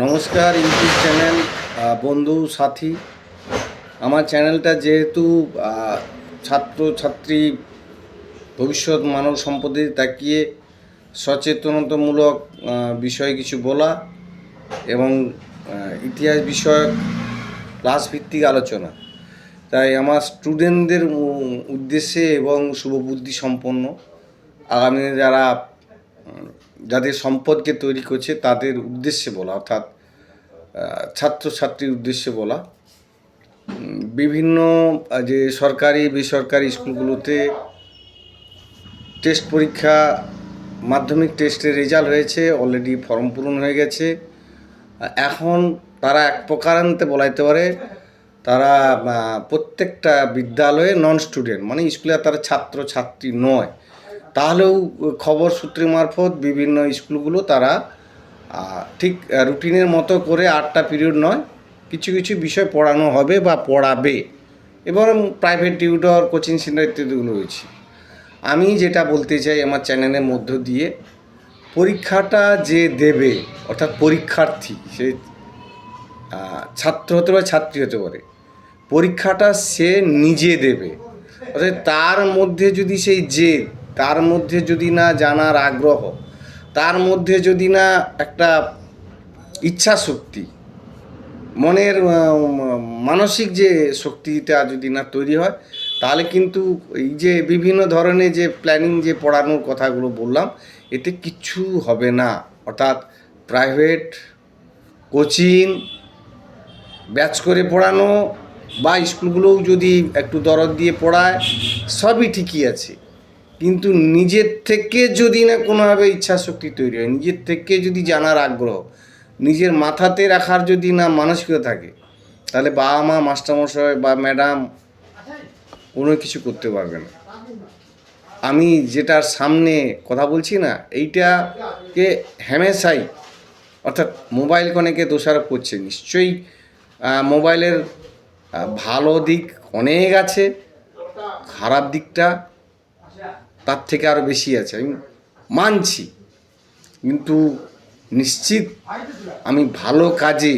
নমস্কার YouTube channel বন্ধু সাথী। আমার চ্যানেলটা যেহেতু ছাত্রছাত্রী ভবিষ্যৎ মানব সম্পদে তাকিয়ে সচেতনতামূলক বিষয়ে কিছু বলা এবং ইতিহাস বিষয়ক ক্লাস ভিত্তিক আলোচনা, তাই আমার স্টুডেন্টদের উদ্দেশ্যে এবং শুভবুদ্ধি সম্পন্ন আগামী যাদের সম্পদকে তৈরি করছে তাদের উদ্দেশ্যে বলা, অর্থাৎ ছাত্রছাত্রীর উদ্দেশ্যে বলা। বিভিন্ন যে সরকারি বেসরকারি স্কুলগুলোতে টেস্ট পরীক্ষা, মাধ্যমিক টেস্টের রেজাল্ট হয়েছে, অলরেডি ফর্ম পূরণ হয়ে গেছে। এখন তারা এক প্রকারান্তে বলা যেতে পারে তারা প্রত্যেকটা বিদ্যালয়ে নন স্টুডেন্ট, মানে স্কুলে তারা ছাত্র ছাত্রী নয়। তাহলেও খবর সূত্রের মারফত বিভিন্ন স্কুলগুলো তারা ঠিক রুটিনের মতো করে 8টা পিরিয়ড নয়, কিছু কিছু বিষয় পড়ানো হবে বা পড়াবে, এবং প্রাইভেট টিউটর, কোচিং সেন্টার ইত্যাদিগুলো রয়েছে। আমি যেটা বলতে চাই আমার চ্যানেলের মধ্য দিয়ে, পরীক্ষাটা যে দেবে, অর্থাৎ পরীক্ষার্থী, সে ছাত্র হতে পারে, ছাত্রী হতে পারে, পরীক্ষাটা সে নিজে দেবে। অর্থাৎ তার মধ্যে যদি সেই জেদ, তার মধ্যে যদি না জানার আগ্রহ, তার মধ্যে যদি না একটা ইচ্ছা শক্তি, মনের মানসিক যে শক্তিটা যদি না তৈরি হয়, তাহলে কিন্তু এই যে বিভিন্ন ধরনের যে প্ল্যানিং, যে পড়ানোর কথাগুলো বললাম, এতে কিচ্ছু হবে না। অর্থাৎ প্রাইভেট কোচিং, ব্যাচ করে পড়ানো বা স্কুলগুলোও যদি একটু দরদ দিয়ে পড়ায়, সবই ঠিকই আছে। কিন্তু নিজের থেকে যদি না কোনোভাবে ইচ্ছা শক্তি তৈরি হয়, নিজের থেকে যদি জানার আগ্রহ, নিজের মাথাতে রাখার যদি না মানসিকতা থাকে, তাহলে বাবা মা, মাস্টারমশাই বা ম্যাডাম কোনো কিছু করতে পারবে না। আমি যেটার সামনে কথা বলছি না, এইটাকে হামেশাই, অর্থাৎ মোবাইলকে অনেকে দোষারোপ করছে। নিশ্চয়ই মোবাইলের ভালো দিক অনেক আছে, খারাপ দিকটা তার থেকে আরও বেশি আছে, আমি মানছি। কিন্তু নিশ্চিত আমি ভালো কাজে,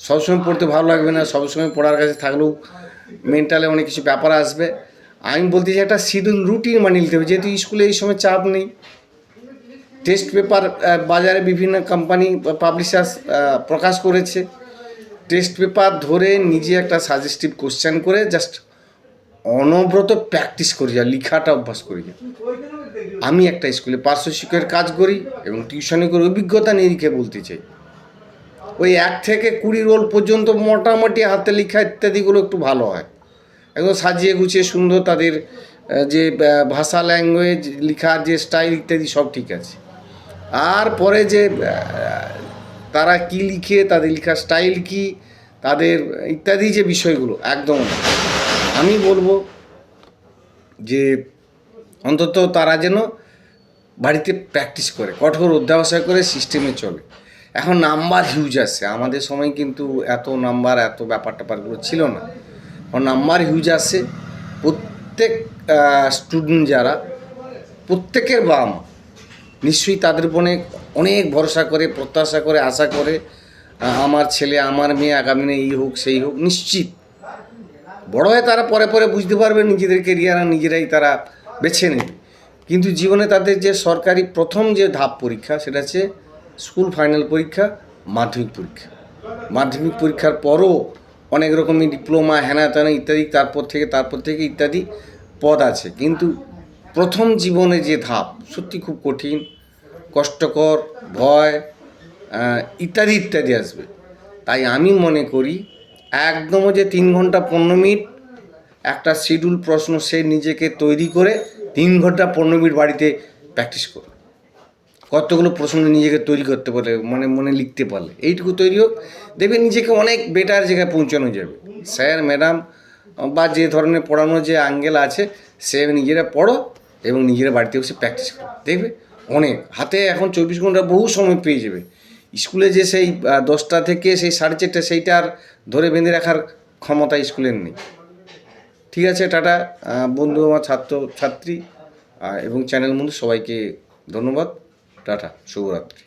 সবসময় পড়তে ভালো লাগবে না, সবসময় পড়ার কাছে থাকলেও মেন্টালে অনেক কিছু ব্যাপার আসবে। আমি বলতে চাই একটা শিডিউল, রুটিন মানিয়ে নিতে হবে। যেহেতু স্কুলে এই সময় চাপ নেই, টেস্ট পেপার বাজারে বিভিন্ন কোম্পানি পাবলিশার্স প্রকাশ করেছে, টেস্ট পেপার ধরে নিজে একটা সাজেস্টিভ কোশ্চেন করে জাস্ট অনবরত প্র্যাকটিস করি, যা লেখাটা অভ্যাস করি। আমি একটা স্কুলে পার্শ্ব শিক্ষকের কাজ করি এবং টিউশনি করে অভিজ্ঞতা নিরিখে বলতে চাই, ওই 1 থেকে 20 রোল পর্যন্ত মোটামুটি হাতে লেখা ইত্যাদিগুলো একটু ভালো হয়, একদম সাজিয়ে গুছিয়ে সুন্দর, তাদের যে ভাষা, ল্যাঙ্গুয়েজ, লেখার যে স্টাইল ইত্যাদি সব ঠিক আছে। আর পরে যে তারা কি লিখে, তাদের লেখার স্টাইল কি, তাদের ইত্যাদি যে বিষয়গুলো, একদম আমি বলবো যে অন্তত তারা যেন বাড়িতে প্র্যাকটিস করে, কঠোর অধ্যাবসায় করে সিস্টেমে চলে। এখন নাম্বার হিউজ আসছে, আমাদের সময় কিন্তু এত নাম্বার, এত ব্যাপার ট্যাপারগুলো ছিল না। এখন নাম্বার হিউজ আসছে। প্রত্যেক স্টুডেন্ট যারা, প্রত্যেকের বাবা মা নিশ্চয়ই তাদের উপরে অনেক ভরসা করে, প্রত্যাশা করে, আশা করে আমার ছেলে, আমার মেয়ে আগামী দিনে এই হোক সেই হোক। নিশ্চিত বড় হয়ে তারা পরে পরে বুঝতে পারবে, নিজেদের কেরিয়ার নিজেরাই তারা বেছে নেবে। কিন্তু জীবনে তাদের যে সরকারি প্রথম যে ধাপ পরীক্ষা, সেটা হচ্ছে স্কুল ফাইনাল পরীক্ষা, মাধ্যমিক পরীক্ষা। মাধ্যমিক পরীক্ষার পরও অনেক রকমের ডিপ্লোমা, হেনা তেনা ইত্যাদি, তারপর থেকে ইত্যাদি পদ আছে। কিন্তু প্রথম জীবনে যে ধাপ সত্যি খুব কঠিন, কষ্টকর, ভয় ইত্যাদি ইত্যাদি আসবে। তাই আমি মনে করি একদমও যে 3 ঘন্টা 15 মিনিট একটা শিডিউল প্রশ্ন সে নিজেকে তৈরি করে 3 ঘন্টা 15 মিনিট বাড়িতে প্র্যাকটিস করো, কতগুলো প্রশ্ন নিজেকে তৈরি করতে পারলে, মনে লিখতে পারলে, এইটুকু তৈরি হোক, দেখবে নিজেকে অনেক বেটার জায়গায় পৌঁছানো যাবে। স্যার, ম্যাডাম বা যে ধরনের পড়ানোর যে অ্যাঙ্গেল আছে, সে নিজেরা পড়ো এবং নিজেরা বাড়িতে বসে প্র্যাকটিস করো, দেখবে অনেক হাতে এখন 24 ঘন্টা বহু সময় পেয়ে যাবে। স্কুলে যে সেই 10টা থেকে সেই 4:30 সেইটা আর ধরে বেঁধে রাখার ক্ষমতা স্কুলের নেই। ঠিক আছে, টাটা বন্ধু, আমার ছাত্র ছাত্রী এবং চ্যানেল বন্ধু সবাইকে ধন্যবাদ। টাটা, শুভরাত্রি।